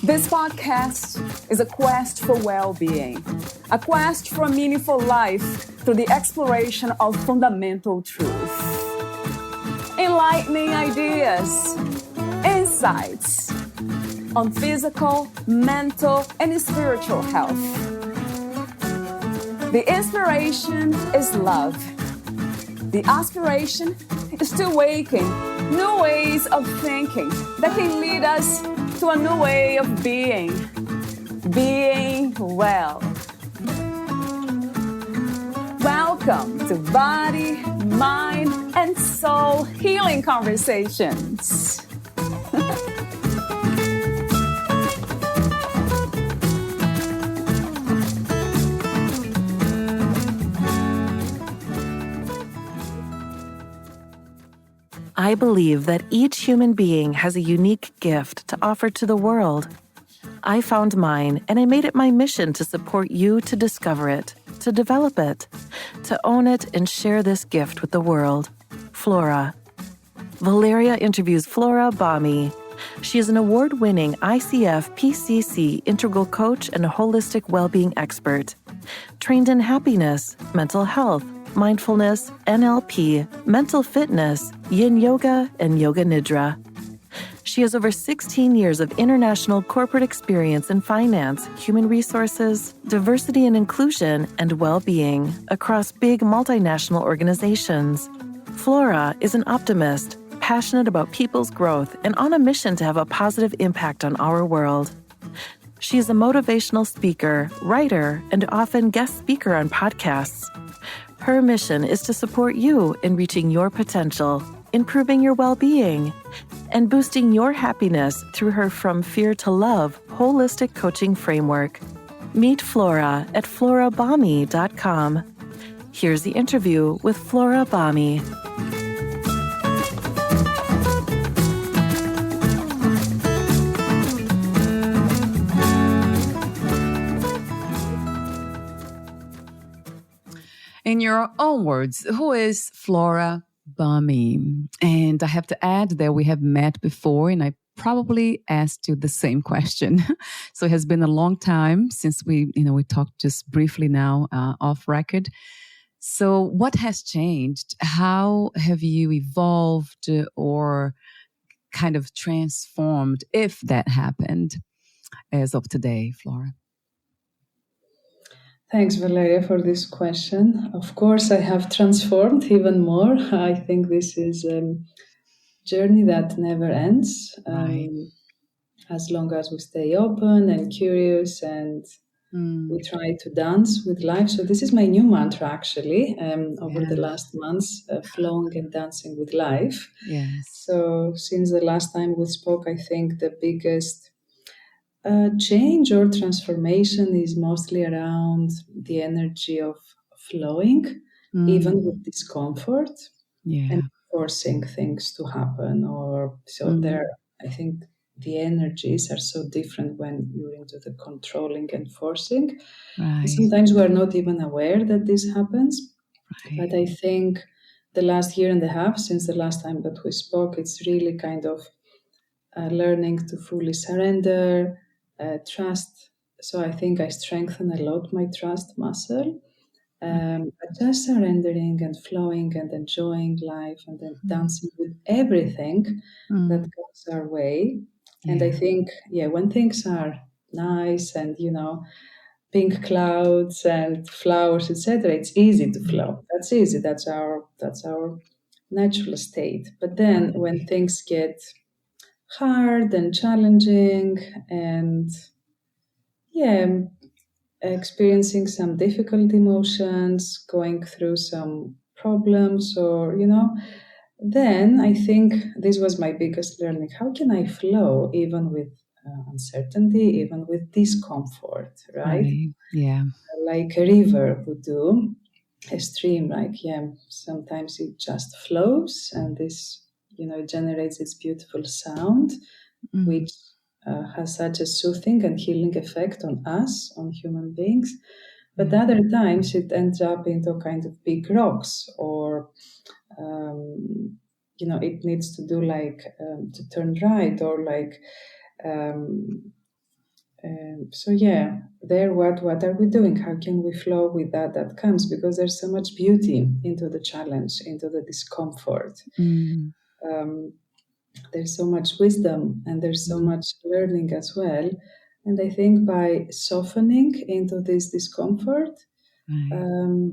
This podcast is a quest for well-being, a quest for a meaningful life through the exploration of fundamental truth. Enlightening ideas, insights on physical, mental, and spiritual health. The inspiration is love. The aspiration is to awaken new ways of thinking that can lead us to a new way of being well. Welcome to Body, Mind, and Soul Healing Conversations. I believe that each human being has a unique gift to offer to the world. I found mine, and I made it my mission to support you to discover it, to develop it, to own it and share this gift with the world. Flora. Valeria interviews Flora Bami. She is an award-winning ICF PCC integral coach and a holistic well-being expert. Trained in happiness, mental health, mindfulness, NLP, mental fitness, yin yoga, and yoga nidra. She has over 16 years of international corporate experience in finance, human resources, diversity and inclusion, and well-being across big multinational organizations. Flora is an optimist, passionate about people's growth, and on a mission to have a positive impact on our world. She is a motivational speaker, writer, and often guest speaker on podcasts. Her mission is to support you in reaching your potential, improving your well-being, and boosting your happiness through her From Fear to Love holistic coaching framework. Meet Flora at florabami.com. Here's the interview with Flora Bami. In your own words, who is Flora Bami? And I have to add that we have met before, and I probably asked you the same question. So it has been a long time since we talked just briefly now off record. So what has changed? How have you evolved or kind of transformed, if that happened, as of today, Flora? Thanks, Valeria, for this question. Of course, I have transformed even more. I think this is a journey that never ends. Right. As long as we stay open and curious and we try to dance with life. So this is my new mantra, actually, over the last months, flowing and dancing with life. Yes. So since the last time we spoke, I think the biggest change or transformation is mostly around the energy of flowing, even with discomfort, and forcing things to happen. I think the energies are so different when you're into the controlling and forcing. Right. And sometimes we're not even aware that this happens. Right. But I think the last year and a half, since the last time that we spoke, it's really kind of learning to fully surrender, trust. So I think I strengthen a lot my trust muscle. But just surrendering and flowing and enjoying life and then dancing with everything that comes our way. And I think, when things are nice and, pink clouds and flowers, etc., it's easy to flow. That's easy. That's our natural state. But then when things get hard and challenging and experiencing some difficult emotions, going through some problems, or then I think this was my biggest learning. How can I flow even with uncertainty, even with discomfort, right? Yeah. Like a river would do, a stream, sometimes it just flows and this generates its beautiful sound, which has such a soothing and healing effect on us, on human beings. But other times it ends up into kind of big rocks, or it needs to do to turn right, or So yeah, there, what are we doing? How can we flow with that comes? Because there's so much beauty into the challenge, into the discomfort. Mm. There's so much wisdom and there's so Mm. much learning as well. And I think by softening into this discomfort, Right.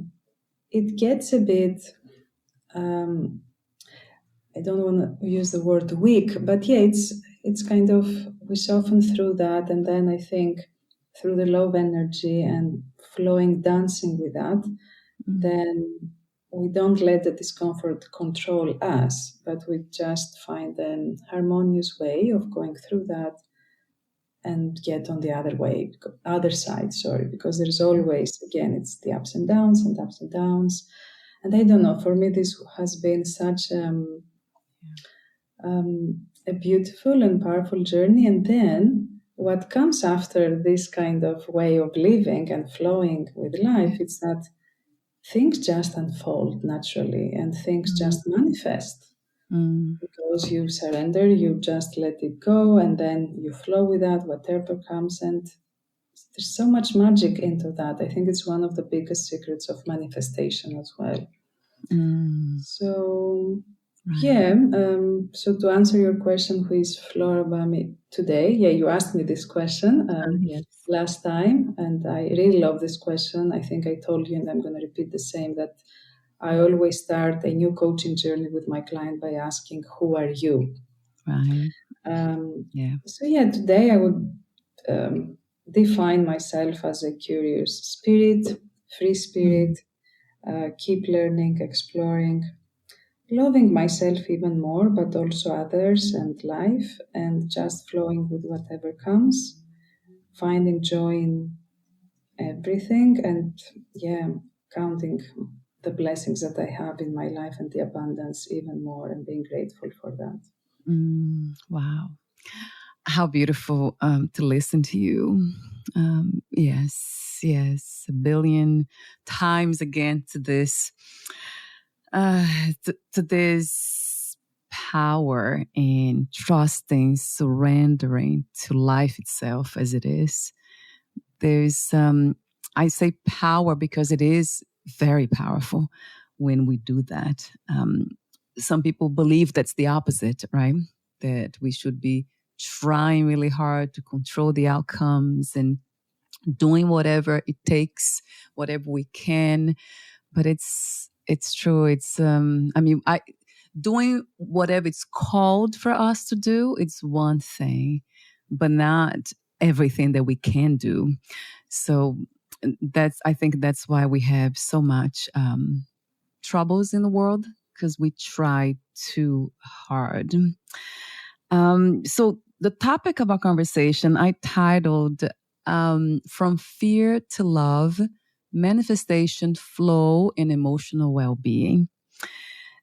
it gets a bit. I don't want to use the word weak, but yeah, it's kind of, we soften through that, and then I think through the love energy and flowing, dancing with that, Mm. then we don't let the discomfort control us, but we just find an harmonious way of going through that and get on the other side, sorry, because there's always, again, it's the ups and downs and ups and downs. And I don't know, for me, this has been such a beautiful and powerful journey. And then what comes after this kind of way of living and flowing with life, it's that things just unfold naturally and things Mm. just manifest Mm. because you surrender, you just let it go, and then you flow with that, whatever comes. And there's so much magic into that. I think it's one of the biggest secrets of manifestation as well. Mm. So, Right. yeah, so to answer your question, who is Flora Bami today? Yeah, you asked me this question Yes. last time, and I really love this question. I think I told you, and I'm going to repeat the same, that I always start a new coaching journey with my client by asking, who are you? Right. Um, Yeah. so, yeah, today I would define myself as a curious spirit, free Mm. spirit, keep learning, exploring, loving myself even more, but also others and life, and just flowing with whatever comes, finding joy in everything, and yeah, counting the blessings that I have in my life and the abundance even more, and being grateful for that. Wow. How beautiful to listen to you. Yes, yes. A billion times again to this, to this power in trusting, surrendering to life itself as it is. There's, I say power because it is very powerful when we do that. Some people believe that's the opposite, right? That we should be trying really hard to control the outcomes and doing whatever it takes, whatever we can. But it's true. It's I mean, I doing whatever it's called for us to do, it's one thing, but not everything that we can do. So that's, I think that's why we have so much troubles in the world, because we try too hard. So the topic of our conversation I titled From Fear to Love, Manifestation, Flow, and Emotional Well-Being.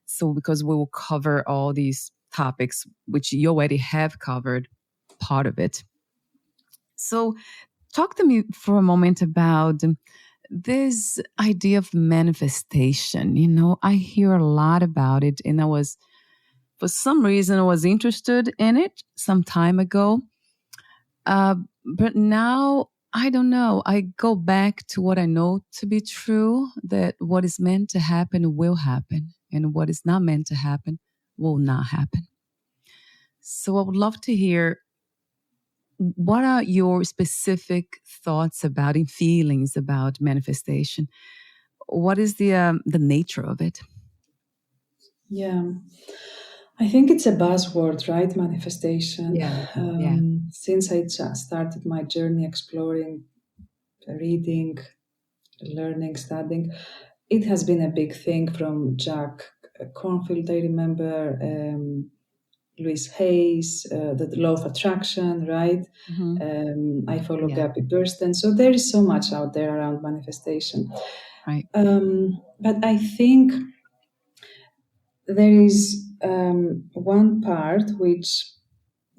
So because we will cover all these topics, which you already have covered part of it. So talk to me for a moment about this idea of manifestation. You know, I hear a lot about it, and for some reason, I was interested in it some time ago. Uh, but now, I don't know. I go back to what I know to be true, that what is meant to happen will happen, and what is not meant to happen will not happen. So I would love to hear, what are your specific thoughts about and feelings about manifestation? What is the nature of it? Yeah, I think it's a buzzword, right? Manifestation. Yeah, yeah. Since I just started my journey exploring, reading, learning, studying, it has been a big thing from Jack Cornfield, I remember, Louise Hayes, the law of attraction, right? Hmm. I follow Yeah, Gabby Bernstein. So there is so much out there around manifestation. right. But I think there is one part which,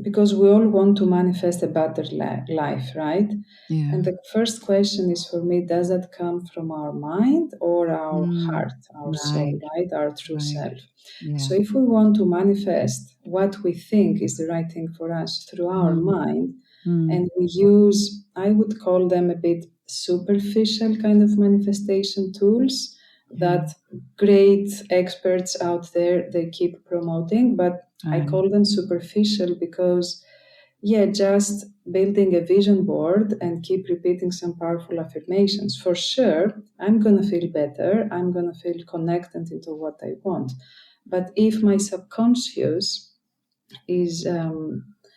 because we all want to manifest a better life, right? Yeah. And the first question is for me, does that come from our mind or our Mm, heart, our soul, right, right? Our true right. self. Yeah. So if we want to manifest what we think is the right thing for us through our Mm, mind, And we use, I would call them a bit superficial kind of manifestation tools that great experts out there, they keep promoting, but I Right. call them superficial because, yeah, just building a vision board and keep repeating some powerful affirmations. For sure, I'm going to feel better. I'm going to feel connected into what I want. But if my subconscious is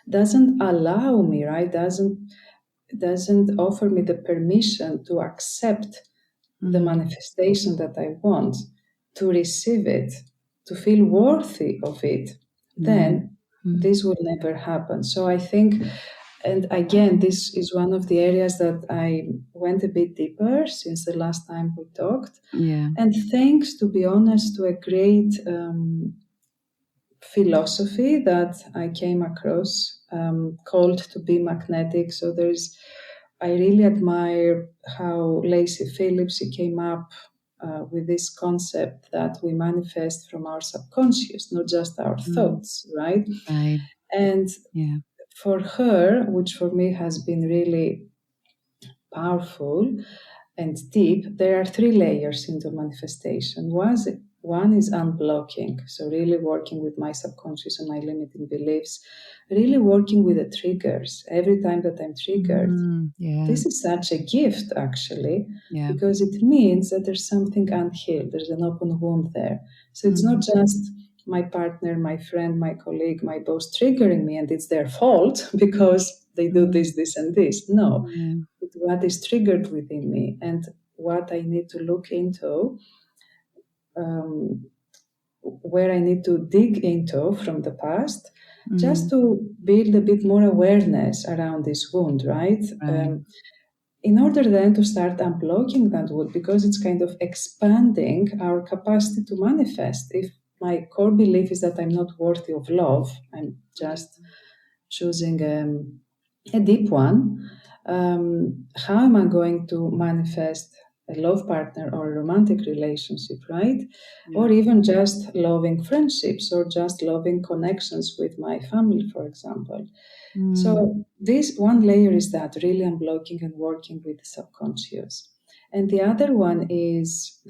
doesn't allow me, right, doesn't offer me the permission to accept the manifestation that I want, to receive it, to feel worthy of it, then this will never happen. So I think, and again, this is one of the areas that I went a bit deeper since the last time we talked. Yeah. And thanks, to be honest, to a great philosophy that I came across called to be magnetic. So I really admire how Lacey Phillips, he came up with this concept that we manifest from our subconscious, not just our thoughts, right? Right. And Yeah. for her, which for me has been really powerful and deep, there are three layers into manifestation. One is unblocking, so really working with my subconscious and my limiting beliefs, really working with the triggers. Every time that I'm triggered, Yeah. this is such a gift, actually, Yeah. because it means that there's something unhealed, there's an open wound there. So it's not just my partner, my friend, my colleague, my boss triggering me and it's their fault because they do this, this, and this. No, Yeah. it's what is triggered within me and what I need to look into, where I need to dig into from the past, just to build a bit more awareness around this wound, right? Right. In order then to start unblocking that wound, because it's kind of expanding our capacity to manifest. If my core belief is that I'm not worthy of love, I'm just choosing a deep one, how am I going to manifest a love partner or a romantic relationship, right? Or even just loving friendships or just loving connections with my family, for example. So this one layer is that really unblocking and working with the subconscious. And the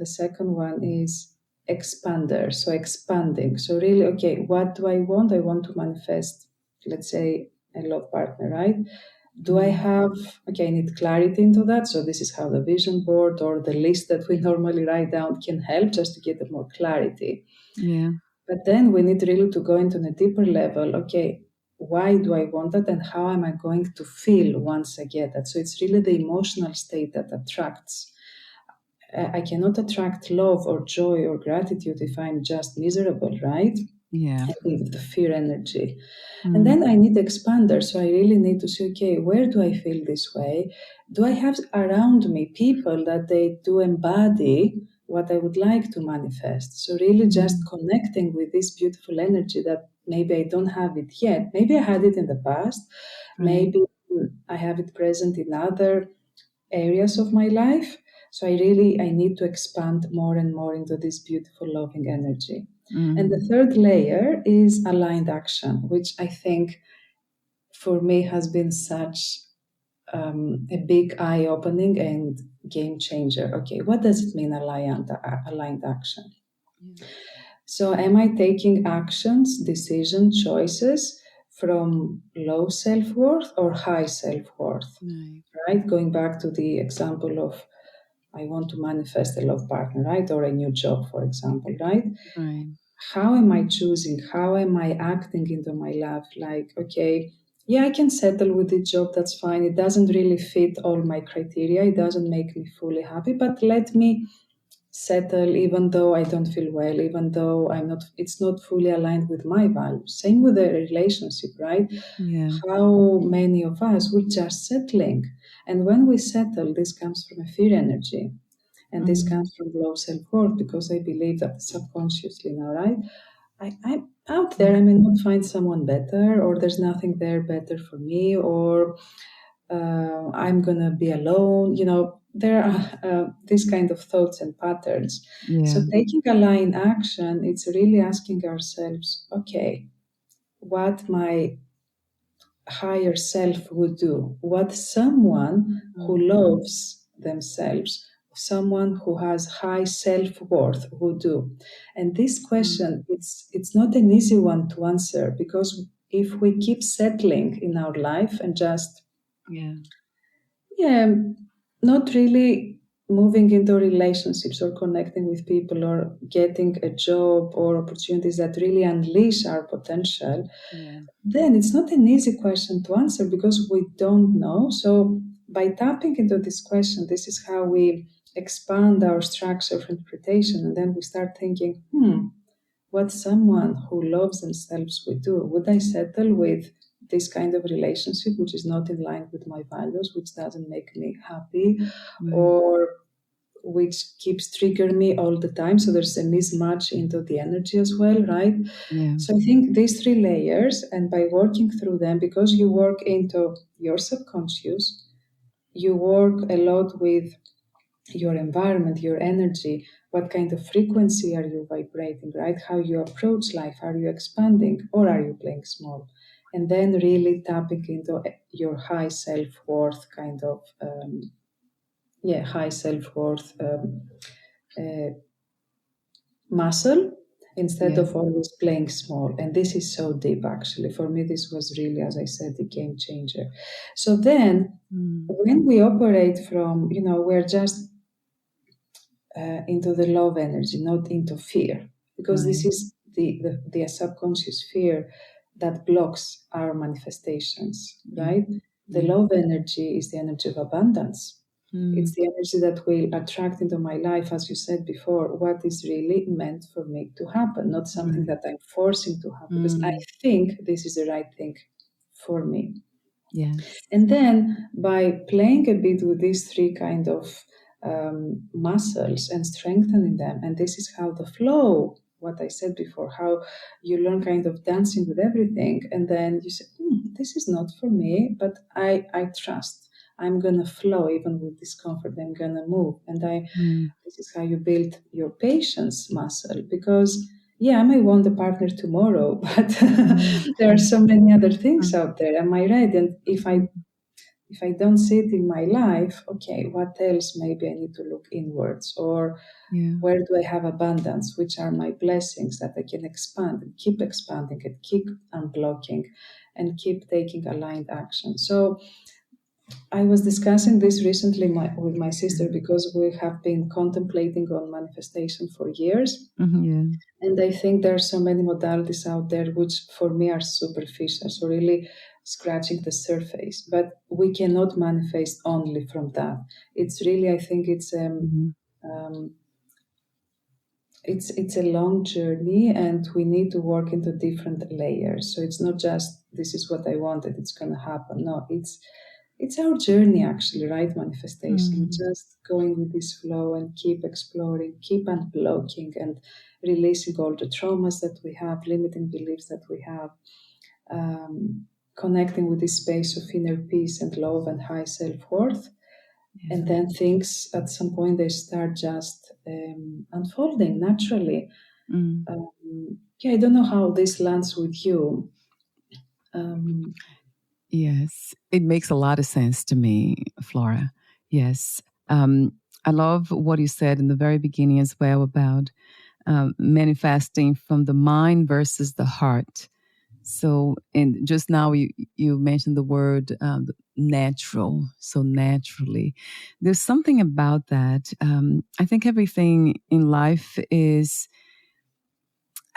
second one is expander, so expanding. So really, okay, what do I want? I want to manifest, let's say, a love partner, right? Do I have, okay, I need clarity into that. So this is how the vision board or the list that we normally write down can help just to get more clarity. Yeah. But then we need really to go into a deeper level. Okay, why do I want that and how am I going to feel once I get that? So it's really the emotional state that attracts. I cannot attract love or joy or gratitude if I'm just miserable, right? Yeah. I think the fear energy. And then I need expander. So I really need to say, okay, where do I feel this way? Do I have around me people that they do embody what I would like to manifest? So really just connecting with this beautiful energy that maybe I don't have it yet. Maybe I had it in the past. Right. Maybe I have it present in other areas of my life. So I need to expand more and more into this beautiful loving energy. And the third layer is aligned action, which I think for me has been such a big eye opening and game changer. Okay, what does it mean, aligned action? So, am I taking actions, decisions, choices from low self worth or high self worth? Right. Right? Going back to the example of I want to manifest a love partner, right? Or a new job, for example, right? Right. How am I choosing? How am I acting into my life? Like, okay, yeah, I can settle with the job, that's fine. It doesn't really fit all my criteria. It doesn't make me fully happy, but let me settle even though I don't feel well, even though it's not fully aligned with my values. Same with a relationship, right? Yeah. How many of us we're just settling? And when we settle, this comes from a fear energy. And this comes from low self-worth because I believe that subconsciously now, right? I'm out there, I may not find someone better, or there's nothing there better for me, or I'm gonna be alone. There are these kind of thoughts and patterns. So Yeah. taking aligned action, it's really asking ourselves, okay, what my higher self would do, what someone who loves themselves, someone who has high self-worth would do. And this question, it's not an easy one to answer, because if we keep settling in our life and just Yeah. yeah, not really moving into relationships or connecting with people or getting a job or opportunities that really unleash our potential, Yeah. then it's not an easy question to answer because we don't know. So by tapping into this question, this is how we expand our structure of interpretation, and then we start thinking, what someone who loves themselves would do. Would I settle with this kind of relationship which is not in line with my values, which doesn't make me happy, Right. or which keeps triggering me all the time? So there's a mismatch into the energy as well, right? Yeah. So I think these three layers, and by working through them, because you work into your subconscious, you work a lot with your environment, your energy, what kind of frequency are you vibrating, right? How you approach life. Are you expanding or are you playing small? And then really tapping into your high self worth kind of, high self worth uh, muscle instead Yeah. of always playing small. And this is so deep, actually. For me, this was really, as I said, the game changer. So then, when we operate from, we're just into the love energy, not into fear, because this Right. is the subconscious fear that blocks our manifestations, Yeah. right? The Yeah. love energy is the energy of abundance. It's the energy that will attract into my life, as you said before, what is really meant for me to happen, not something Right. that I'm forcing to happen, because I think this is the right thing for me. Yes. And then by playing a bit with these three kind of muscles and strengthening them, and this is how the flow, what I said before, how you learn kind of dancing with everything, and then you say, this is not for me, but I trust. I'm gonna flow even with discomfort. I'm gonna move, and this is how you build your patience muscle, because yeah, I may want a partner tomorrow, but there are so many other things out there. Am I right? And if I don't see it in my life, okay, what else? Maybe I need to look inwards, or Yeah. where do I have abundance? Which are my blessings that I can expand and keep expanding and keep unblocking and keep taking aligned action. So I was discussing this recently with my sister, because we have been contemplating on manifestation for years. Yeah. And I think there are so many modalities out there which for me are superficial, so really scratching the surface. But we cannot manifest only from that. It's really, I think um, it's a long journey, and we need to work into different layers. So it's not just this is what I wanted, it's gonna happen. No, it's our journey, actually, right? Manifestation, just going with this flow and keep exploring, keep unblocking and releasing all the traumas that we have, limiting beliefs that we have, connecting with this space of inner peace and love and high self-worth. And then things at some point they start just unfolding naturally. I don't know how this lands with you. Um, Yes, it makes a lot of sense to me, Flora. Yes. I love what you said in the very beginning as well about manifesting from the mind versus the heart. So, and just now you mentioned the word natural. So naturally, there's something about that. I think everything in life is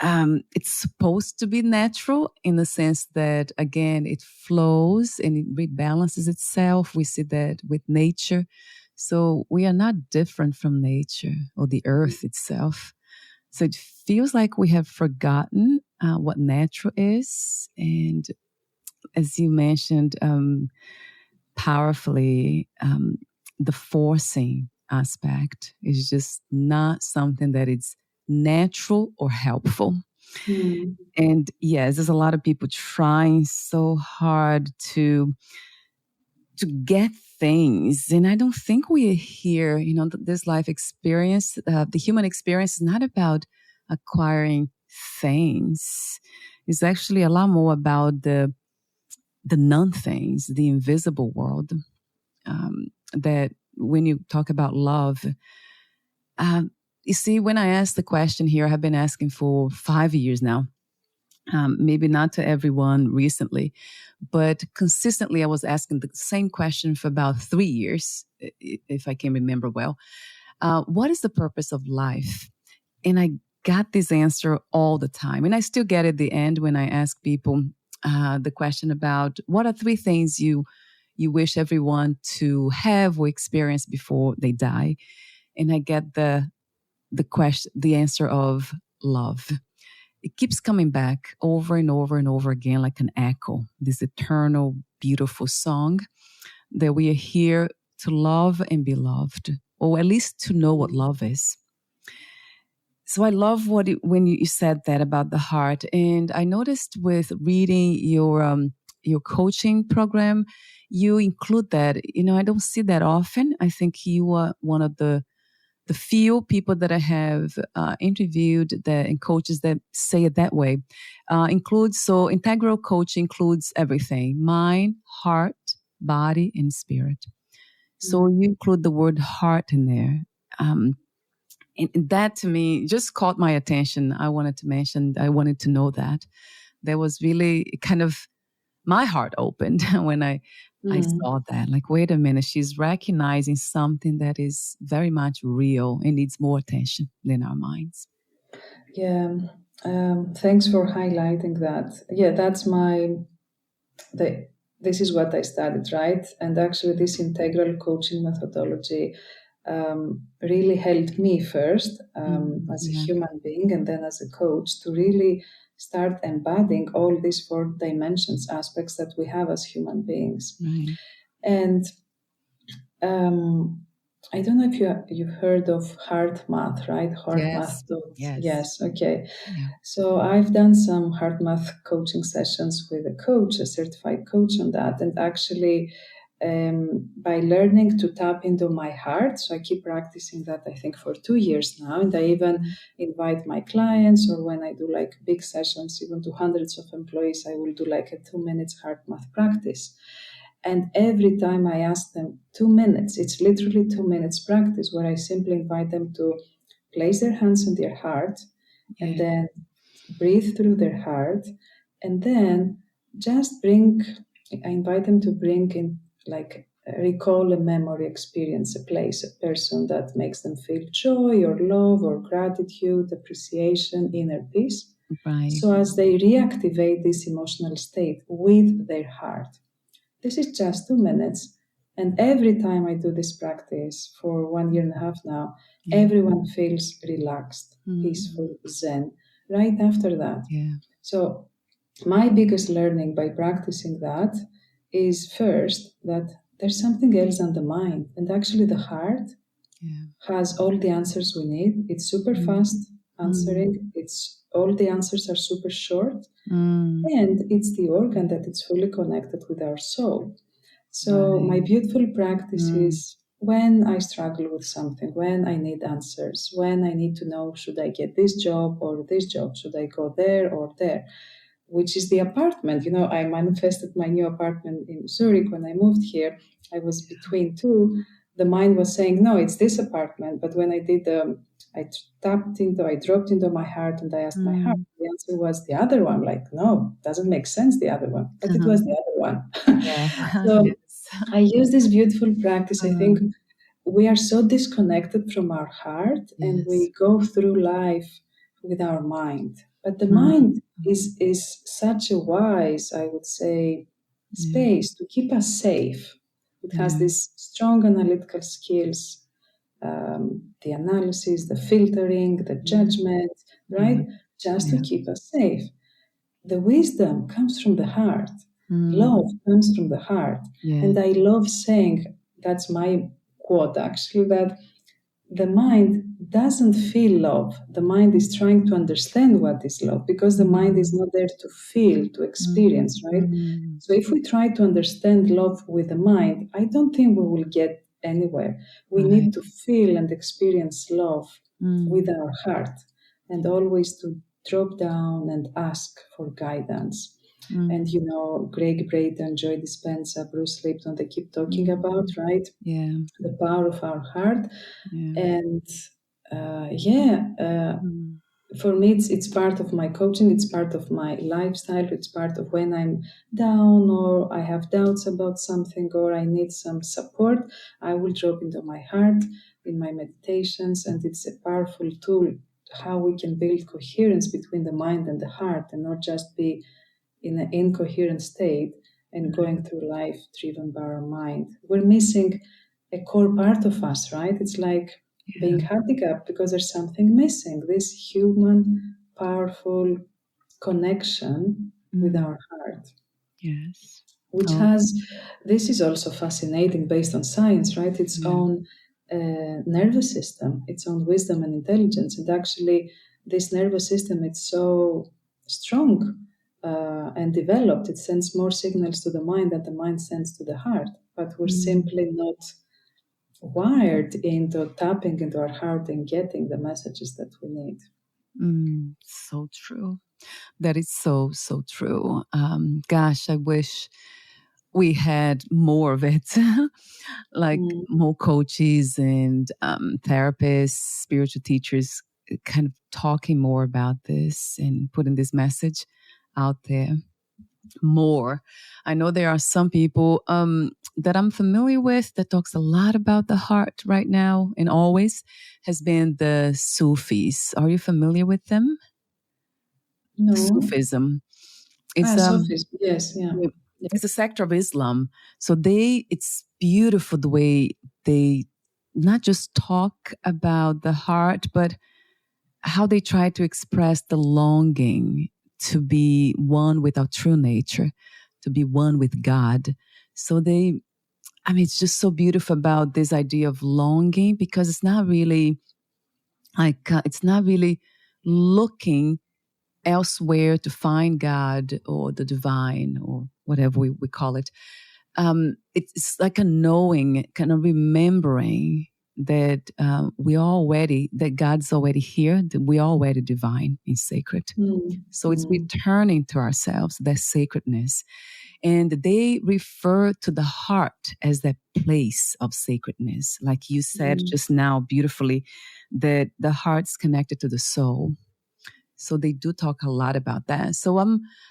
it's supposed to be natural in the sense that, again, it flows and it rebalances itself. We see that with nature. So we are not different from nature or the earth itself. So it feels like we have forgotten what natural is. And as you mentioned powerfully, the forcing aspect is just not something that is natural or helpful. hmm. And yes, there's a lot of people trying so hard to get things. And I don't think we are here, this life experience, the human experience is not about acquiring things. It's actually a lot more about the the non-things, the invisible world. That when you talk about love, you see, when I asked the question here, I have been asking for 5 years now. Maybe not to everyone recently, but consistently I was asking the same question for about 3 years, if I can remember well. What is the purpose of life? And I got this answer all the time. And I still get at the end when I ask people the question about what are 3 things you wish everyone to have or experience before they die. And I get the answer of love. It keeps coming back over and over and over again like an echo, this eternal, beautiful song that we are here to love and be loved, or at least to know what love is. So I love when you said that about the heart. And I noticed with reading your coaching program, you include that. I don't see that often. I think you are one of the few people that I have interviewed and coaches that say it that way. So integral coaching includes everything: mind, heart, body, and spirit. So you include the word heart in there. And that to me just caught my attention. I wanted to know that. There was really kind of my heart opened when I saw that. Like, wait a minute, she's recognizing something that is very much real and needs more attention than our minds. Yeah. Thanks for highlighting that. Yeah, this is what I studied, right? And actually this integral coaching methodology really helped me first as a human being and then as a coach to really start embodying all these 4 dimensions, aspects that we have as human beings. Right. And I don't know if you've heard of heart math, right? Heart math. Yes. Okay. Yeah. So I've done some heart math coaching sessions with a coach, a certified coach on that. And actually, by learning to tap into my heart, so I keep practicing that, I think, for 2 years now. And I even invite my clients, or when I do like big sessions, even to hundreds of employees, I will do like a 2 minutes heart math practice. And every time I ask them 2 minutes, it's literally 2 minutes practice where I simply invite them to place their hands on their heart and then breathe through their heart. And then I invite them to bring in, like, recall a memory, experience, a place, a person that makes them feel joy or love or gratitude, appreciation, inner peace. Right. So as they reactivate this emotional state with their heart. This is just 2 minutes. And every time I do this practice for 1.5 years now, everyone feels relaxed, peaceful, zen right after that. Yeah. So my biggest learning by practicing that is first that there's something else on the mind. And actually the heart has all the answers we need. It's super fast answering. All the answers are super short. And it's the organ that it's fully connected with our soul. So my beautiful practice is when I struggle with something, when I need answers, when I need to know, should I get this job or this job? Should I go there or there? Which is the apartment. I manifested my new apartment in Zurich when I moved here. I was between 2. The mind was saying, no, it's this apartment. But when I did I dropped into my heart and I asked my heart, the answer was the other one. Like, no, doesn't make sense, the other one. But it was the other one. So I use this beautiful practice. I think we are so disconnected from our heart and we go through life with our mind. But the mind is such a wise, I would say, space to keep us safe. It has these strong analytical skills, the analysis, the filtering, the judgment, right? Just to keep us safe. The wisdom comes from the heart. Love comes from the heart. And I love saying, that's my quote actually, that the mind doesn't feel love. The mind is trying to understand what is love because the mind is not there to feel, to experience, right? So if we try to understand love with the mind, I don't think we will get anywhere. We need to feel and experience love with our heart and always to drop down and ask for guidance. And, Greg Braden, Joy Dispenza, Bruce Lipton, they keep talking about, right? Yeah. The power of our heart. Yeah. And Mm. for me, it's part of my coaching. It's part of my lifestyle. It's part of when I'm down or I have doubts about something or I need some support, I will drop into my heart in my meditations. And it's a powerful tool how we can build coherence between the mind and the heart and not just be in an incoherent state and going through life driven by our mind. We're missing a core part of us, right? It's like being handicapped because there's something missing, this human, powerful connection with our heart, Yes. which Oh, has, this is also fascinating based on science, right? Its yeah. own nervous system, its own wisdom and intelligence. And actually, this nervous system, it's so strong and developed. It sends more signals to the mind than the mind sends to the heart. But we're simply not wired into tapping into our heart and getting the messages that we need. So true. That is so, so true. Gosh, I wish we had more of it, like more coaches and therapists, spiritual teachers kind of talking more about this and putting this message out there more. I know there are some people that I'm familiar with that talks a lot about the heart right now and always has been the Sufis. Are you familiar with them? No. Sufism. It's Sufism. Yes, yeah. it's a sector of Islam. So it's beautiful the way they not just talk about the heart, but how they try to express the longing to be one with our true nature, to be one with God. So it's just so beautiful about this idea of longing because it's not really it's not really looking elsewhere to find God or the divine or whatever we call it. It's like a knowing, kind of remembering that that God's already here, that we're already divine and sacred. So it's returning to ourselves, that sacredness. And they refer to the heart as that place of sacredness. Like you said just now beautifully, that the heart's connected to the soul. So they do talk a lot about that. So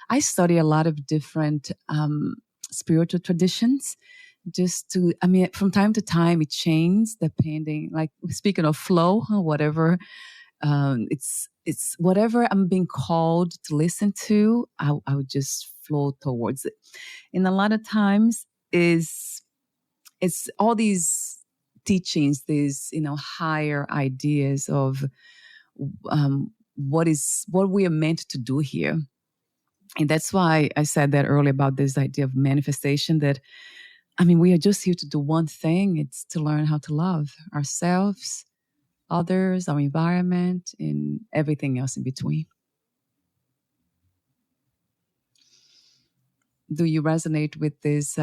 I study a lot of different spiritual traditions. From time to time it changes depending. Like speaking of flow, whatever, it's whatever I'm being called to listen to. I would just flow towards it. And a lot of times it's all these teachings, these higher ideas of what we are meant to do here. And that's why I said that earlier about this idea of manifestation, that we are just here to do one thing. It's to learn how to love ourselves, others, our environment, and everything else in between. Do you resonate with this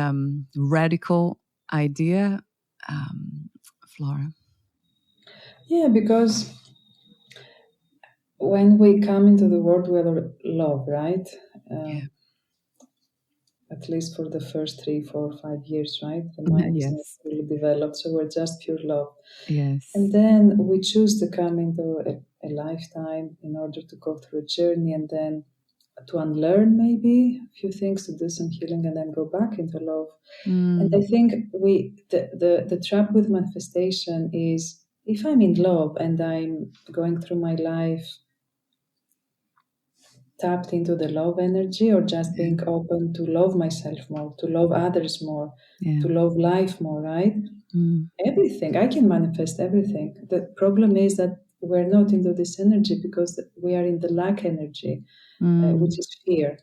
radical idea, Flora? Yeah, because when we come into the world, we are love, right? Yeah. At least for the first 3, 4, 5 years, right? The mind is not Yes. fully developed, so we're just pure love. Yes. And then we choose to come into a lifetime in order to go through a journey and then to unlearn maybe a few things, to do some healing, and then go back into love. And I think the trap with manifestation is, if I'm in love and I'm going through my life tapped into the love energy, or just being open to love myself more, to love others more, to love life more, right? Everything, I can manifest everything. The problem is that we're not into this energy because we are in the lack energy, which is fear,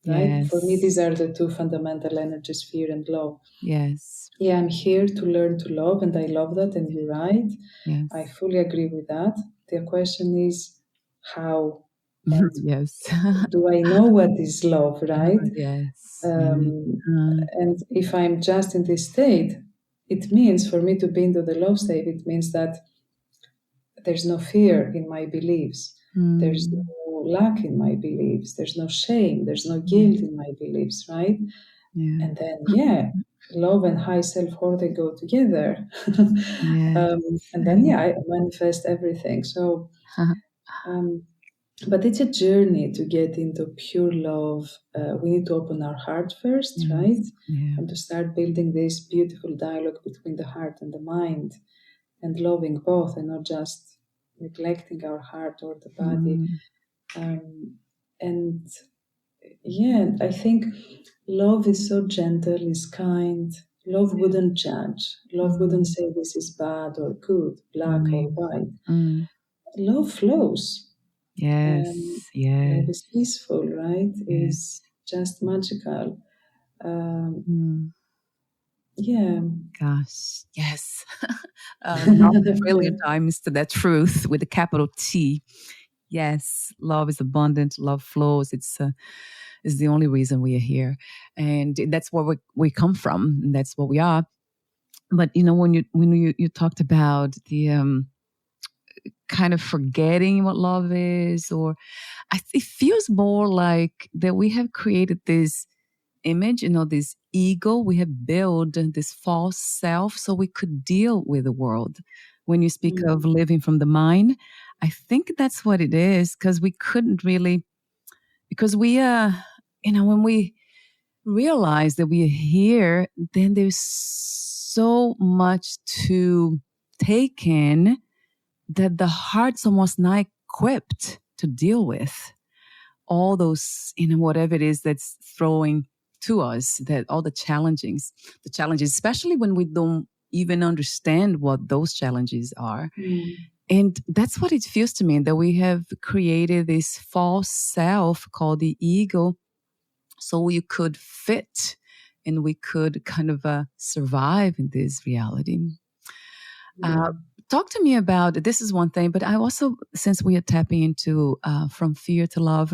right? Yes. For me, these are the two fundamental energies, fear and love. Yes. Yeah, I'm here to learn to love, and I love that, and you're right. Yes. I fully agree with that. The question is how, and yes. do I know what is love, right? Yes. And if I'm just in this state, it means for me to be into the love state, it means that there's no fear in my beliefs. There's no lack in my beliefs. There's no shame. There's no guilt in my beliefs, right? Yeah. And then, love and high self-worth, they go together. Yes. And then, I manifest everything. So, but it's a journey to get into pure love. We need to open our heart first, right? Yeah. And to start building this beautiful dialogue between the heart and the mind, and loving both, and not just neglecting our heart or the body. And I think love is so gentle, is kind. Love wouldn't judge. Love wouldn't say this is bad or good, black or white. Love flows. Yes. Love Yes. is peaceful, right? Is just magical. Gosh, yes. Not a trillion times to that truth with a capital T. Yes, love is abundant. Love flows. It's the only reason we are here, and that's where we come from. And that's what we are. But when you talked about the kind of forgetting what love is, or it feels more like that we have created this image, this ego. We have built this false self so we could deal with the world. When you speak of living from the mind, I think that's what it is, because we couldn't really, because we when we realize that we are here, then there's so much to take in that the heart's almost not equipped to deal with all those, whatever it is that's throwing to us, that all the challenges, especially when we don't even understand what those challenges are. And that's what it feels to me, that we have created this false self called the ego, so we could fit and we could kind of survive in this reality. Talk to me about, this is one thing, but I also, since we are tapping into From Fear to Love,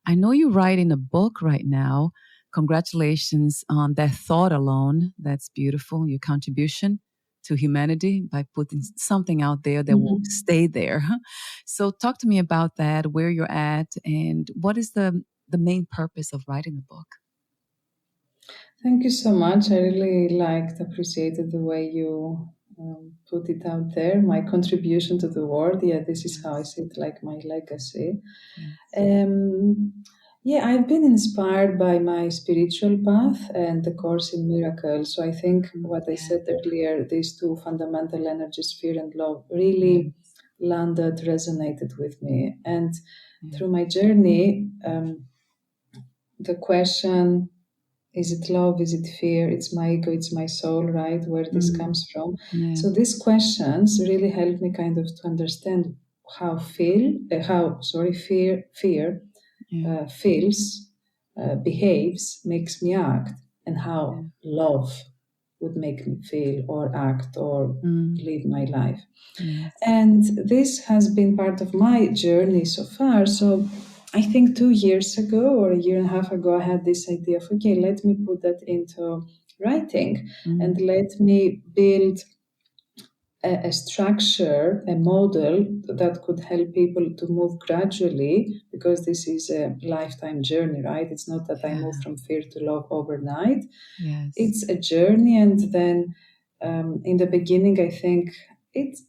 I know you're writing a book right now. Congratulations on that thought alone. That's beautiful. Your contribution to humanity by putting something out there that will stay there. So talk to me about that, where you're at, and what is the main purpose of writing the book? Thank you so much. I really appreciated the way you put it out there. My contribution to the world. This is how I see it, like my legacy. I've been inspired by my spiritual path and the Course in Miracles. So I think what I said earlier, these two fundamental energies, fear and love, really landed, resonated with me. And through my journey, the question, is it love? Is it fear? It's my ego, it's my soul, right? Where this comes from. So these questions really help me kind of to understand how fear feels, behaves, makes me act, and how love would make me feel or act or live my life. And this has been part of my journey so far. So I think 2 years ago or a year and a half ago, I had this idea of, okay, let me put that into writing and let me build a structure, a model that could help people to move gradually, because this is a lifetime journey, right? It's not that I move from fear to love overnight. It's a journey. And then in the beginning, I think it's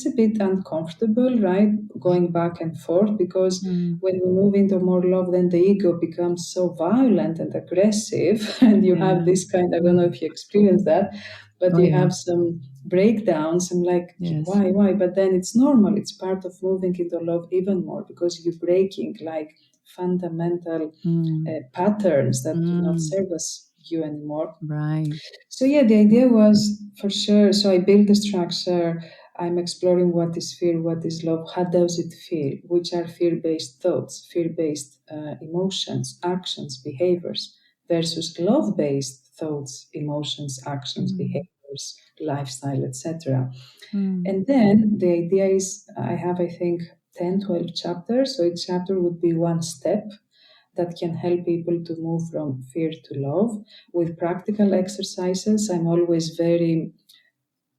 a bit uncomfortable, right? Going back and forth, because when we move into more love, then the ego becomes so violent and aggressive, and you have this kind, I don't know if you experience that, but you have some breakdowns. I'm like, why? But then it's normal. It's part of moving into love even more, because you're breaking like fundamental patterns that do not serve you anymore. Right. So the idea was, for sure. So I built the structure. I'm exploring what is fear, what is love, how does it feel, which are fear-based thoughts, fear-based emotions, actions, behaviors, versus love-based thoughts, emotions, actions, behaviors, lifestyle, etc. And then the idea is, I have, I think, 10, 12 chapters. So each chapter would be one step that can help people to move from fear to love with practical exercises. I'm always very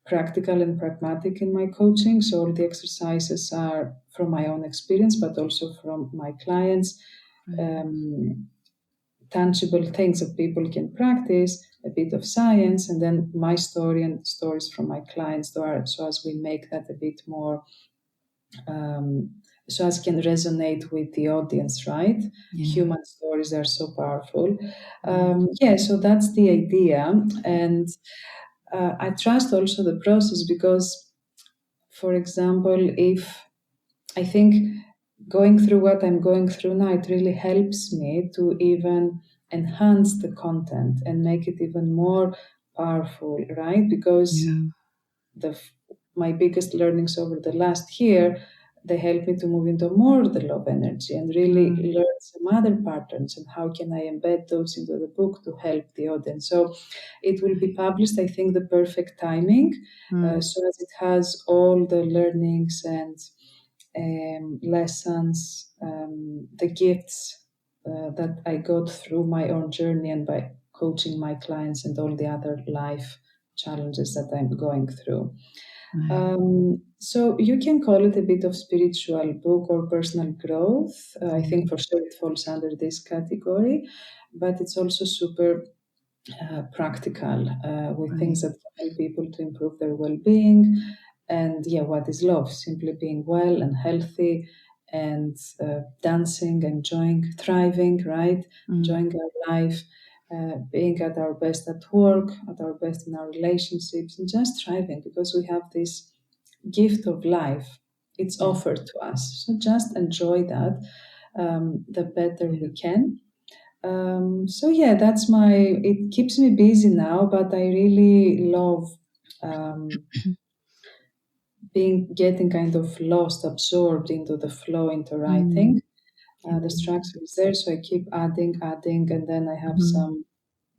practical and pragmatic in my coaching. So all the exercises are from my own experience, but also from my clients. Tangible things that people can practice, a bit of science, and then my story and stories from my clients. So as we make that a bit more, so as can resonate with the audience, right? Yeah. Human stories are so powerful. So that's the idea. And I trust also the process because, for example, if I think going through what I'm going through now, it really helps me to even enhance the content and make it even more powerful, right? Because Yeah. the my biggest learnings over the last year, they help me to move into more the love energy and really learn some other patterns and how can I embed those into the book to help the audience. So it will be published, I think, the perfect timing, so as it has all the learnings and lessons, the gifts that I got through my own journey and by coaching my clients and all the other life challenges that I'm going through. Right. So you can call it a bit of spiritual book or personal growth. I think for sure it falls under this category, but it's also super practical with Right. things that can help people to improve their well-being. And yeah, what is love? Simply being well and healthy and dancing, enjoying, thriving, right? Enjoying our life, being at our best at work, at our best in our relationships, and just thriving because we have this gift of life. It's Yeah. offered to us. So just enjoy that the better Yeah. we can. So yeah, that's it keeps me busy now, but I really love um, getting kind of lost, absorbed into the flow, into writing. The structure is there, so I keep adding, and then I have some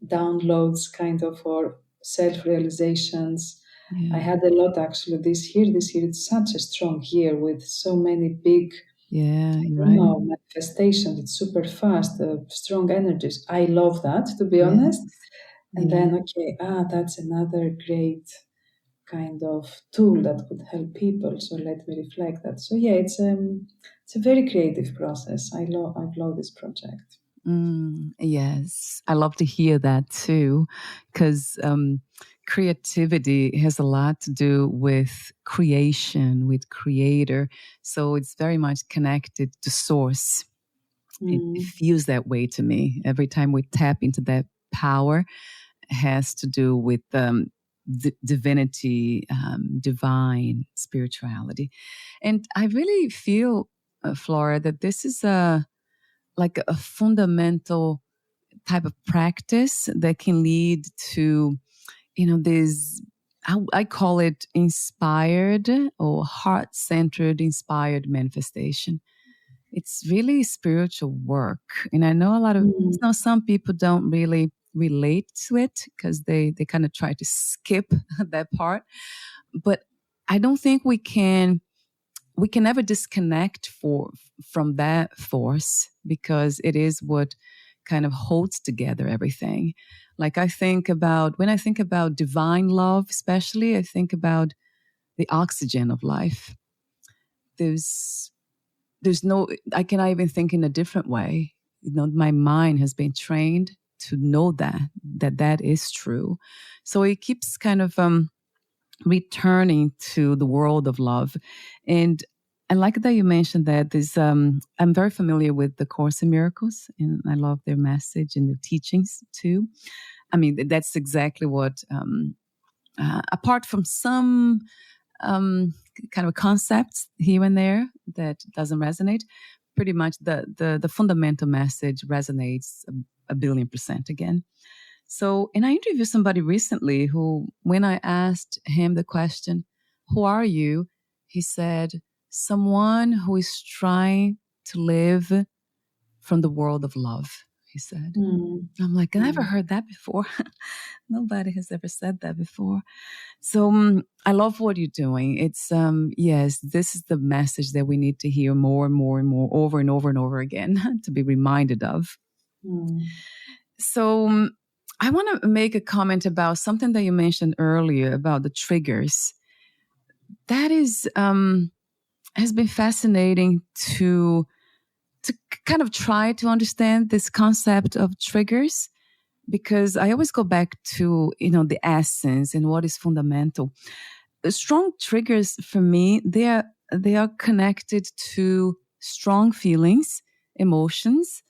downloads kind of for self-realizations. I Yeah. had a lot actually this year. This year it's such a strong year with so many big, Yeah. I You're don't right. know, manifestations. It's super fast, strong energies. I love that, to be Yes. honest. And Yeah. then, okay, that's another great kind of tool that could help people. So let me reflect that. So yeah, it's a very creative process. I love this project. Yes, I love to hear that too, because creativity has a lot to do with creation, with creator. So it's very much connected to source. It Mm, feels that way to me. Every time we tap into that power, it has to do with divinity, divine spirituality. And I really feel, Flora, that this is like a fundamental type of practice that can lead to, this, I call it inspired or heart-centered inspired manifestation. It's really spiritual work. And I know mm, some people don't really relate to it because they kind of try to skip that part. But I don't think we can never disconnect from that force because it is what kind of holds together everything. Like when I think about divine love, especially, I think about the oxygen of life. There's there's no I cannot even think in a different way. My mind has been trained to know that is true. So it keeps kind of returning to the world of love. And I like that you mentioned that I'm very familiar with the Course in Miracles, and I love their message and their teachings too. I mean, that's exactly what, apart from some kind of concepts here and there that doesn't resonate, pretty much the fundamental message resonates a billion percent again. So, and I interviewed somebody recently who, when I asked him the question, "Who are you?" he said, "Someone who is trying to live from the world of love," he said. mm, I'm like, I never mm, heard that before. Nobody has ever said that before. So I love what you're doing. It's, yes, this is the message that we need to hear more and more and more over and over and over again to be reminded of. mm, So I want to make a comment about something that you mentioned earlier about the triggers. That is, has been fascinating to kind of try to understand this concept of triggers, because I always go back to, the essence and what is fundamental. Strong triggers for me, they are connected to strong feelings and emotions.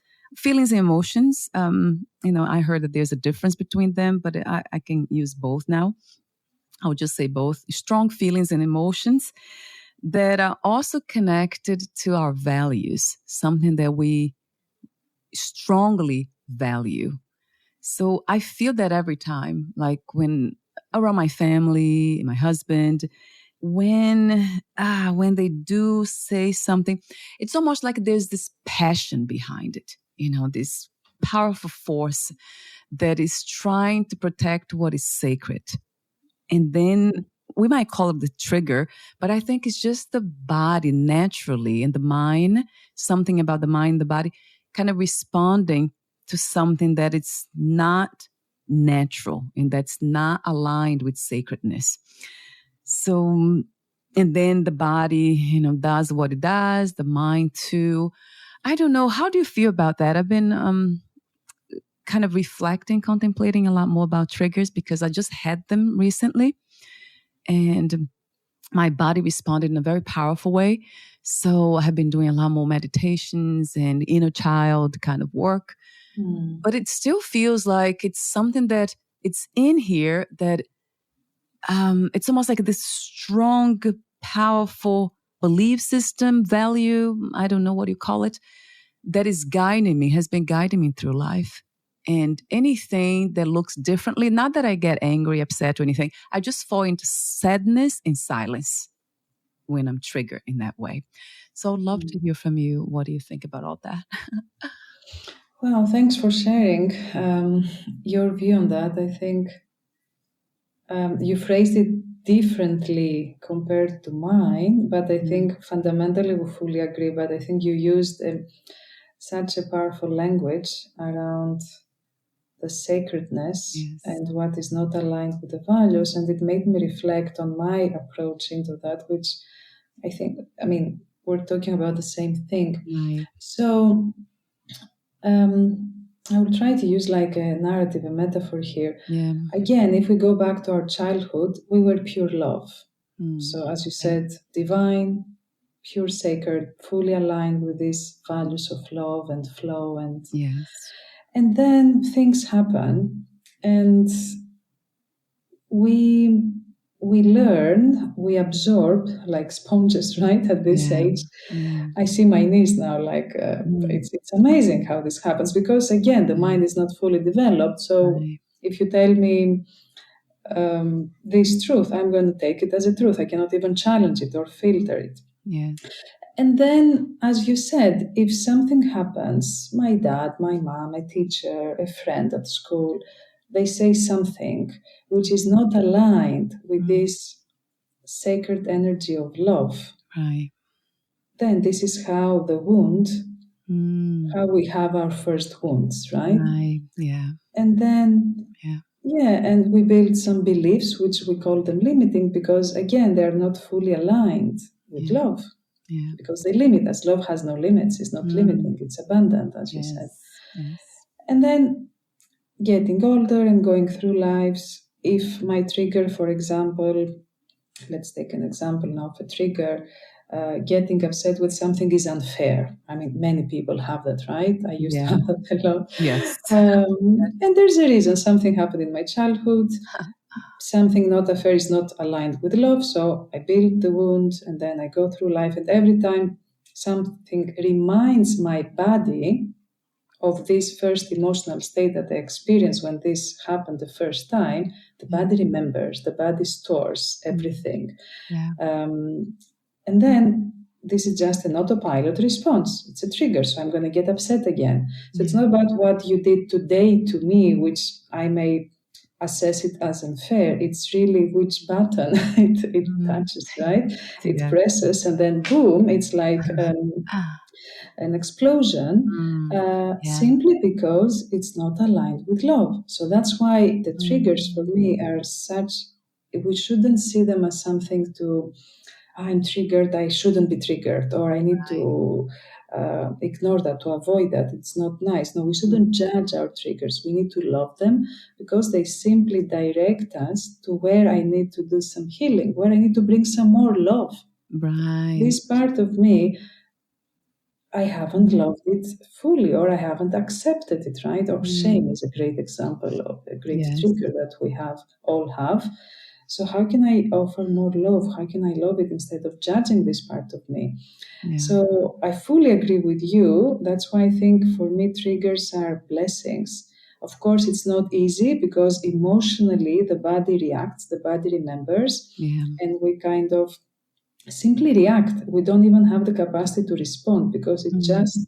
I heard that there's a difference between them, but I can use both now. I'll just say both. Strong feelings and emotions that are also connected to our values, something that we strongly value. So I feel that every time, like when around my family, my husband, when they do say something, it's almost like there's this passion behind it, this powerful force that is trying to protect what is sacred. And then we might call it the trigger, but I think it's just the body naturally and the mind, something about the mind, the body kind of responding to something that it's not natural and that's not aligned with sacredness. So, and then the body, does what it does, the mind too. I don't know. How do you feel about that? I've been kind of reflecting, contemplating a lot more about triggers because I just had them recently and my body responded in a very powerful way. So I have been doing a lot more meditations and inner child kind of work. But it still feels like it's something that it's in here that it's almost like this strong, powerful belief system, value, I don't know what you call it, that is guiding me, has been guiding me through life. And anything that looks differently, not that I get angry, upset or anything, I just fall into sadness and silence when I'm triggered in that way. So I'd love to hear from you. What do you think about all that? Well, thanks for sharing your view on that. I think you phrased it differently compared to mine, but I think fundamentally we fully agree. But I think you used such a powerful language around the sacredness and what is not aligned with the values, and it made me reflect on my approach into that, which I think, we're talking about the same thing. Right. So I will try to use like a narrative, a metaphor here. Yeah. Again, if we go back to our childhood, we were pure love. So as you said, divine, pure sacred, fully aligned with these values of love and flow. And then things happen and we learn, we absorb like sponges, right? At this age. I see my niece now, like it's amazing how this happens because again, the mind is not fully developed. So if you tell me this truth, I'm going to take it as a truth. I cannot even challenge it or filter it. And then, as you said, if something happens, my dad, my mom, a teacher, a friend at school, they say something which is not aligned with this sacred energy of love. Right. Then this is how the wound, how we have our first wounds, right? Right. Yeah. And then, and we build some beliefs, which we call them limiting, because again, they're not fully aligned with love. Because they limit us. Love has no limits. It's not limiting. It's abundant, as you said. And then getting older and going through lives, if my trigger, for example, let's take an example now of a trigger, getting upset with something is unfair. Many people have that, right? I used to have that a lot. Yes. And there's a reason. Something happened in my childhood. Something not affair is not aligned with love. So I build the wound and then I go through life. And every time something reminds my body of this first emotional state that I experienced when this happened the first time, the body remembers, the body stores everything. And then this is just an autopilot response. It's a trigger, so I'm going to get upset again. So it's not about what you did today to me, which I may assess it as unfair. It's really which button it touches, right? It presses, and then boom, it's like an explosion, simply because it's not aligned with love. So that's why the triggers for me are such, we shouldn't see them as something to I'm triggered, I shouldn't be triggered, or I need to ignore that, to avoid that. It's not nice. No, we shouldn't judge our triggers. We need to love them because they simply direct us to where I need to do some healing, where I need to bring some more love. Right. This part of me, I haven't loved it fully, or I haven't accepted it, right? Or shame is a great example of a great Yes. trigger that we all have. So how can I offer more love? How can I love it instead of judging this part of me? Yeah. So I fully agree with you. That's why I think for me, triggers are blessings. Of course, it's not easy because emotionally the body reacts, the body remembers, Yeah. and we kind of simply react. We don't even have the capacity to respond because it just,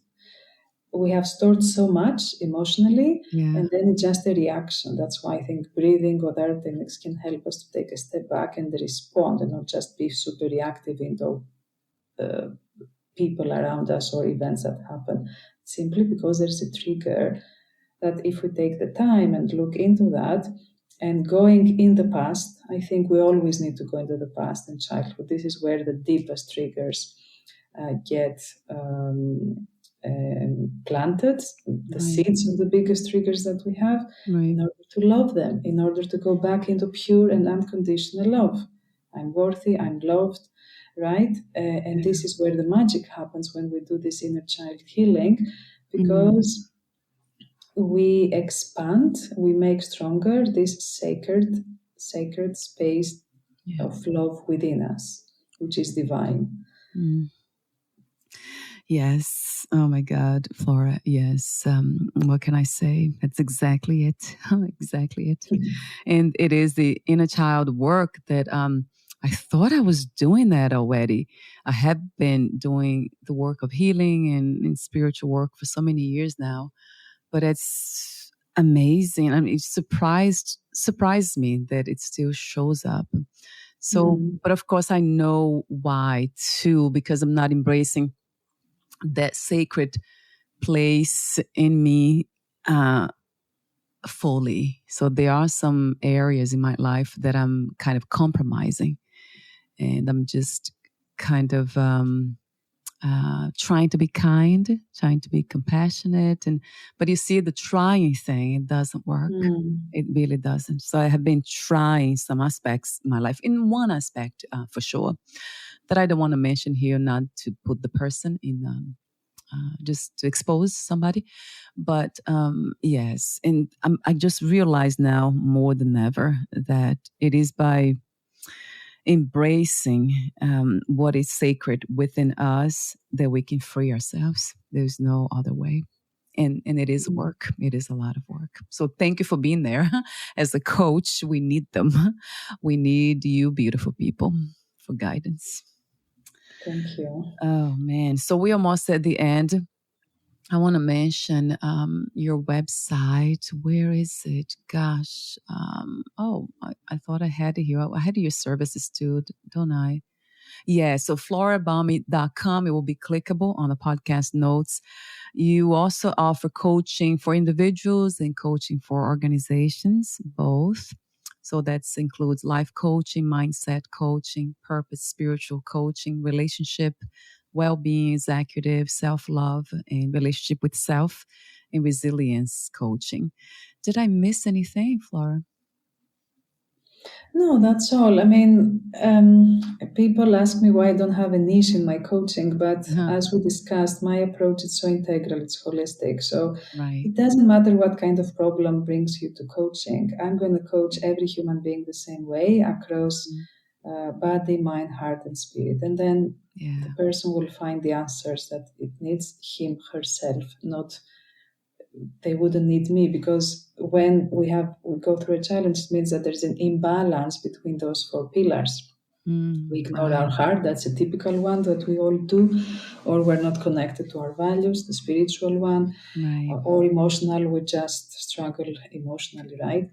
we have stored so much emotionally, Yeah. and then it's just a reaction. That's why I think breathing or other techniques can help us to take a step back and respond and not just be super reactive into people around us or events that happen. Simply because there's a trigger that if we take the time and look into that, and going in the past, I think we always need to go into the past and childhood. This is where the deepest triggers get planted, the seeds of the biggest triggers that we have, in order to love them, in order to go back into pure and unconditional love. I'm worthy, I'm loved, right? And this is where the magic happens when we do this inner child healing, because we expand, we make stronger this sacred space of love within us, which is divine. Yes. Oh my God, Flora. Yes. What can I say? That's exactly it. Exactly it. And it is the inner child work that I thought I was doing that already. I have been doing the work of healing and spiritual work for so many years now, but it's amazing. I mean, it surprised me that it still shows up. So, but of course, I know why too, because I'm not embracing that sacred place in me fully. So there are some areas in my life that I'm kind of compromising, and I'm just kind of trying to be kind, trying to be compassionate, but you see, the trying thing, it doesn't work. It really doesn't. So I have been trying some aspects in my life. In one aspect, for sure, that I don't want to mention here, not to put the person in. Just to expose somebody. But yes, and I just realize now more than ever that it is by embracing what is sacred within us that we can free ourselves. There's no other way. And it is work. It is a lot of work. So thank you for being there. As a coach, we need them. We need you, beautiful people, for guidance. Thank you. Oh, man. So we almost at the end. I want to mention your website. Where is it? Gosh. I thought I had it here. I had your services too, don't I? Yeah, so florabami.com. It will be clickable on the podcast notes. You also offer coaching for individuals and coaching for organizations, both. So that includes life coaching, mindset coaching, purpose, spiritual coaching, relationship, well-being, executive, self-love, and relationship with self, and resilience coaching. Did I miss anything, Flora? No, that's all. I mean, people ask me why I don't have a niche in my coaching, but as we discussed, my approach is so integral, it's holistic. So it doesn't matter what kind of problem brings you to coaching. I'm going to coach every human being the same way across body, mind, heart, and spirit. And then the person will find the answers that it needs, him, herself, not they wouldn't need me, because when we go through a challenge, it means that there's an imbalance between those four pillars. We ignore our heart, that's a typical one that we all do, or we're not connected to our values, the spiritual one, or emotional, we just struggle emotionally, right?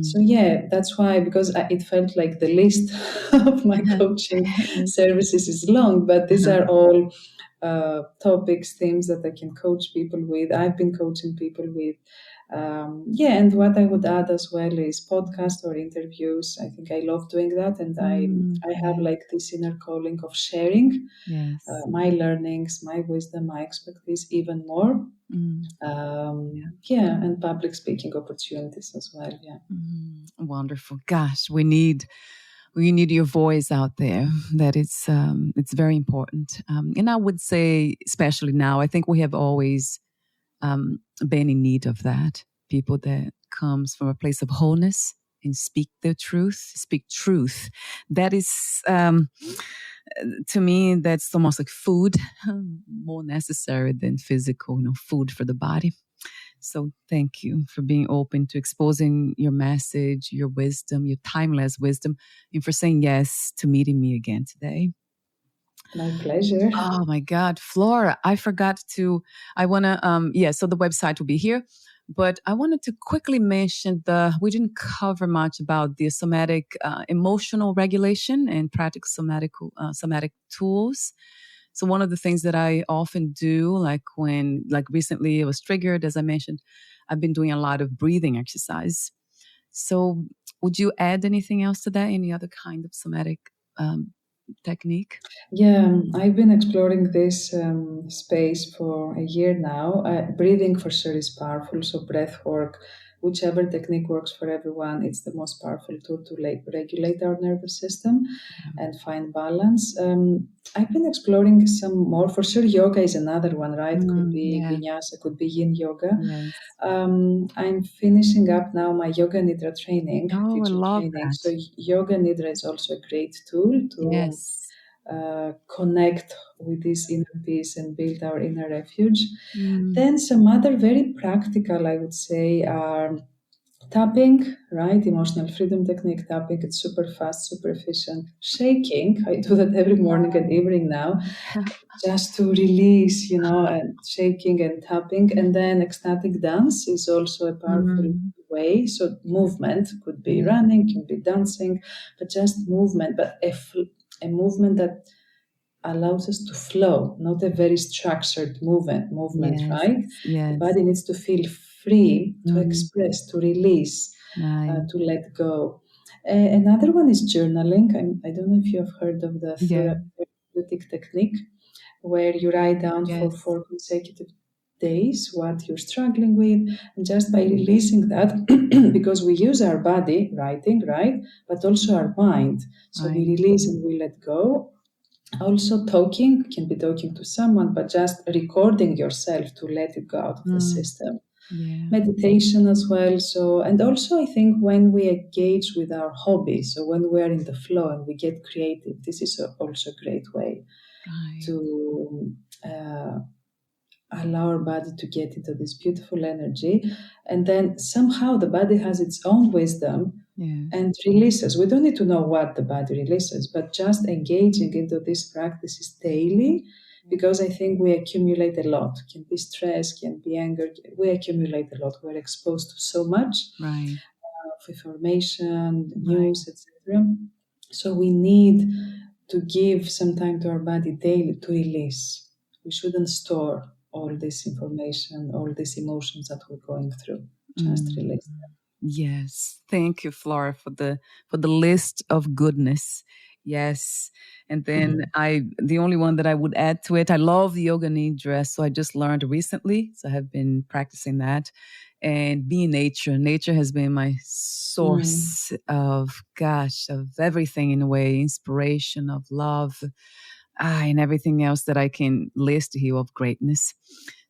So yeah, that's why, because it felt like the list of my coaching services is long, but these are all topics, themes that I can coach people with. I've been coaching people with. And what I would add as well is podcasts or interviews. I think I love doing that, and I have Yeah. like this inner calling of sharing Yes. my learnings, my wisdom, my expertise even more. And public speaking opportunities as well. Yeah. Wonderful. Gosh, we need your voice out there. That it's very important. And I would say, especially now, I think we have always been in need of that. People that comes from a place of wholeness and speak their truth, speak truth. That is, to me, that's almost like food, more necessary than physical, food for the body. So thank you for being open to exposing your message, your wisdom, your timeless wisdom, and for saying yes to meeting me again today. My pleasure. Oh my God, Flora, I forgot to, so the website will be here, but I wanted to quickly mention we didn't cover much about the somatic emotional regulation and practical somatic tools. So one of the things that I often do, like recently I was triggered, as I mentioned, I've been doing a lot of breathing exercise. So would you add anything else to that? Any other kind of somatic technique? Yeah, I've been exploring this space for a year now. Breathing for sure is powerful. So breath work, whichever technique works for everyone, it's the most powerful tool to regulate our nervous system and find balance. I've been exploring some more. For sure, yoga is another one, right? Could be Yeah. vinyasa, could be yin yoga. Yes. I'm finishing up now my yoga Nidra training, Oh, I teacher love training. that. So yoga Nidra is also a great tool to Yes. connect with this inner peace and build our inner refuge. Mm. Then some other very practical, I would say, are tapping, right? Emotional freedom technique, tapping. It's super fast, super efficient. Shaking, I do that every morning and evening now, just to release, and shaking and tapping. And then ecstatic dance is also a powerful way. So movement could be running, can be dancing, but just movement, but a movement that allows us to flow, not a very structured movement, Yes. right? The Yes. body needs to feel free to Mm. express, to release, Nice. to let go. Another one is journaling. I don't know if you have heard of the Yeah. therapeutic technique, where you write down for Yes. 4 consecutive days what you're struggling with, and just by releasing that, because we use our body writing, right, but also our mind. So we Right. release and we let go. Also, talking can be talking to someone, but just recording yourself to let it go out of the system. Yeah. Meditation as well. So, and also, I think when we engage with our hobbies, so when we are in the flow and we get creative, this is also a great way to allow our body to get into this beautiful energy. And then somehow the body has its own wisdom and releases. We don't need to know what the body releases, but just engaging into these practices daily, because I think we accumulate a lot. Can be stress, can be anger. We accumulate a lot. We're exposed to so much of information, news, etc. So we need to give some time to our body daily to release. We shouldn't store all this information, all these emotions that we're going through. Just release them. Yes. Thank you, Flora, for the list of goodness. Yes. And then the only one that I would add to it, I love the yoga nidra. So I just learned recently. So I have been practicing that. And being nature. Nature has been my source of everything in a way, inspiration, of love, and everything else that I can list here of greatness.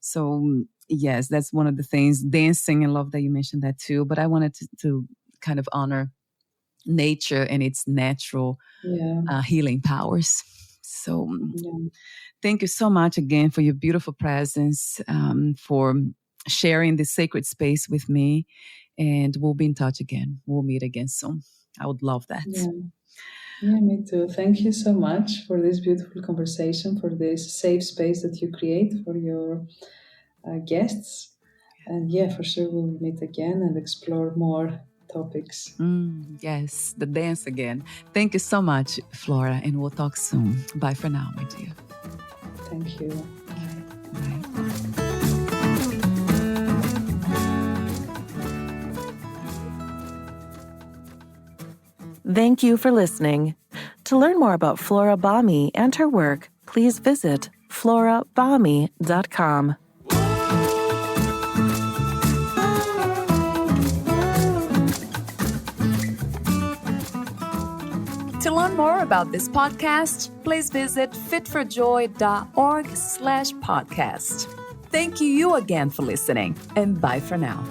So yes, that's one of the things. Dancing, I love that you mentioned that too. But I wanted to kind of honor nature and its natural healing powers. So thank you so much again for your beautiful presence, for sharing this sacred space with me. And we'll be in touch again. We'll meet again soon. I would love that. Yeah, me too. Thank you so much for this beautiful conversation, for this safe space that you create for your guests. And for sure we'll meet again and explore more topics. Yes, the dance again. Thank you so much, Flora, and we'll talk soon. Bye for now, my dear. Thank you. Bye. Thank you for listening. To learn more about Flora Bami and her work, please visit florabami.com. To learn more about this podcast, please visit fitforjoy.org/podcast. Thank you again for listening, and bye for now.